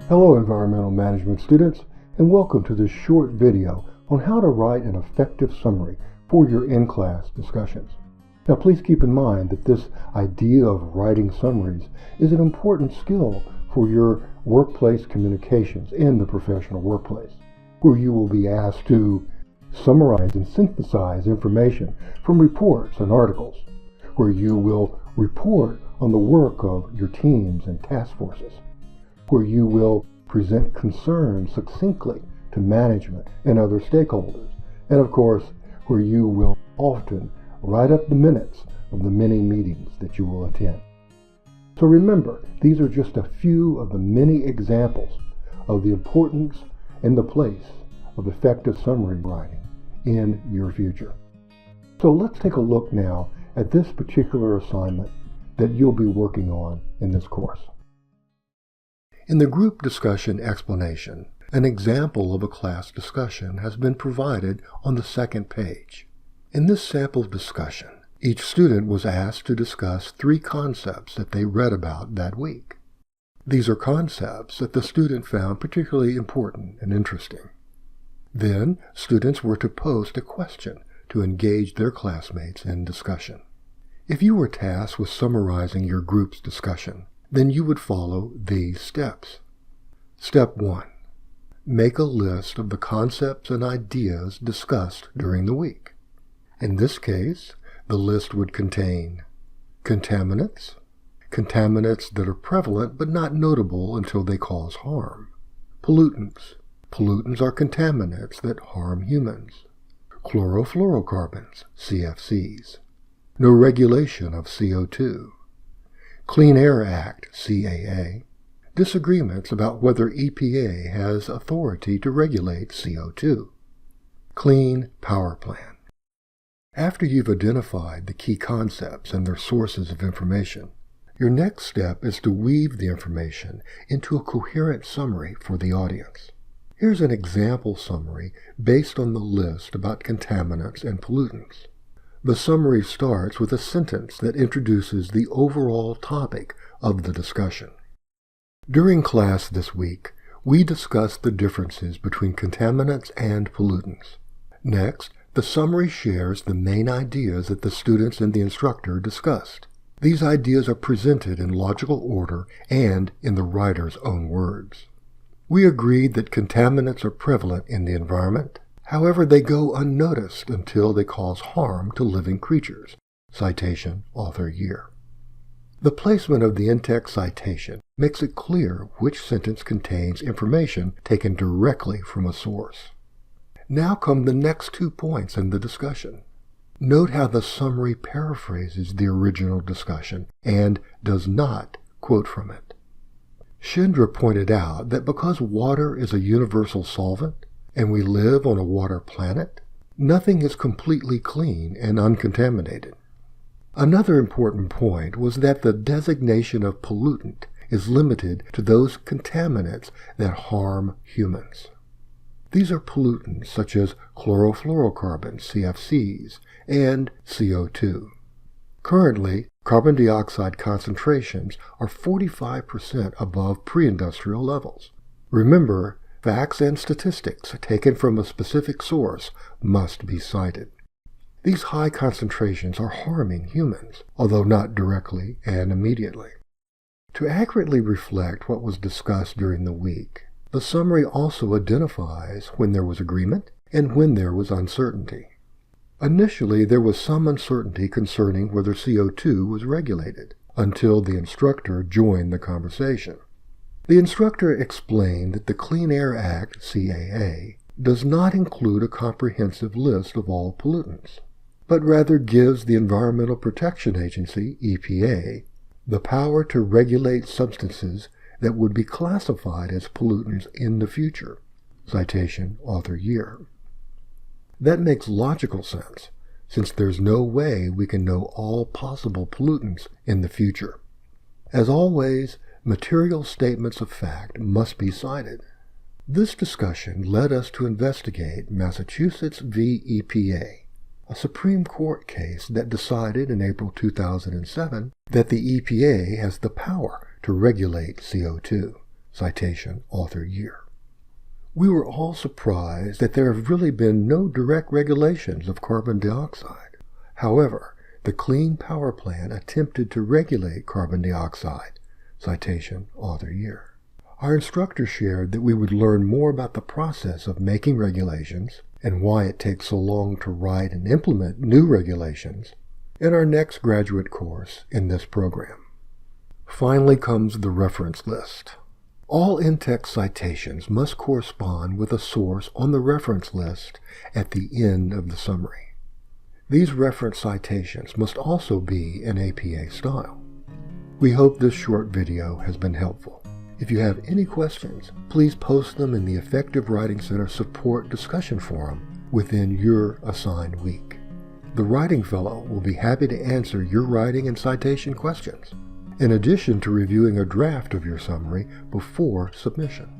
Hello environmental management students, and welcome to this short video on how to write an effective summary for your in-class discussions. Now please keep in mind that this idea of writing summaries is an important skill for your workplace communications in the professional workplace, where you will be asked to summarize and synthesize information from reports and articles, where you will report on the work of your teams and task forces, where you will present concerns succinctly to management and other stakeholders, and of course, where you will often write up the minutes of the many meetings that you will attend. So remember, these are just a few of the many examples of the importance and the place of effective summary writing in your future. So let's take a look now at this particular assignment that you'll be working on in this course. In the group discussion explanation, an example of a class discussion has been provided on the second page. In this sample discussion, each student was asked to discuss 3 concepts that they read about that week. These are concepts that the student found particularly important and interesting. Then, students were to post a question to engage their classmates in discussion. If you were tasked with summarizing your group's discussion, then you would follow these steps. Step 1. Make a list of the concepts and ideas discussed during the week. In this case, the list would contain contaminants, contaminants that are prevalent but not notable until they cause harm. Pollutants. Pollutants are contaminants that harm humans. Chlorofluorocarbons, CFCs. No regulation of CO2. Clean Air Act, CAA. Disagreements about whether EPA has authority to regulate CO2. Clean Power Plan. After you've identified the key concepts and their sources of information, your next step is to weave the information into a coherent summary for the audience. Here's an example summary based on the list about contaminants and pollutants. The summary starts with a sentence that introduces the overall topic of the discussion. During class this week, we discussed the differences between contaminants and pollutants. Next, the summary shares the main ideas that the students and the instructor discussed. These ideas are presented in logical order and in the writer's own words. We agreed that contaminants are prevalent in the environment. However, they go unnoticed until they cause harm to living creatures. Citation, author year. The placement of the in-text citation makes it clear which sentence contains information taken directly from a source. Now come the next 2 points in the discussion. Note how the summary paraphrases the original discussion and does not quote from it. Shindra pointed out that because water is a universal solvent, and we live on a water planet, nothing is completely clean and uncontaminated. Another important point was that the designation of pollutant is limited to those contaminants that harm humans. These are pollutants such as chlorofluorocarbons, CFCs, and CO2. Currently, carbon dioxide concentrations are 45% above pre-industrial levels. Remember, facts and statistics taken from a specific source must be cited. These high concentrations are harming humans, although not directly and immediately. To accurately reflect what was discussed during the week, the summary also identifies when there was agreement and when there was uncertainty. Initially, there was some uncertainty concerning whether CO2 was regulated, until the instructor joined the conversation. The instructor explained that the Clean Air Act, CAA, does not include a comprehensive list of all pollutants, but rather gives the Environmental Protection Agency, EPA, the power to regulate substances that would be classified as pollutants in the future. Citation, author year. That makes logical sense, since there's no way we can know all possible pollutants in the future. As always, material statements of fact must be cited. This discussion led us to investigate Massachusetts v. EPA, a Supreme Court case that decided in April 2007 that the EPA has the power to regulate CO2. citation, author, year. We were all surprised that there have really been no direct regulations of carbon dioxide. However, the Clean Power Plan attempted to regulate carbon dioxide, citation, author, year. Our instructor shared that we would learn more about the process of making regulations and why it takes so long to write and implement new regulations in our next graduate course in this program. Finally comes the reference list. All in-text citations must correspond with a source on the reference list at the end of the summary. These reference citations must also be in APA style. We hope this short video has been helpful. If you have any questions, please post them in the Effective Writing Center Support Discussion Forum within your assigned week. The Writing Fellow will be happy to answer your writing and citation questions, in addition to reviewing a draft of your summary before submission.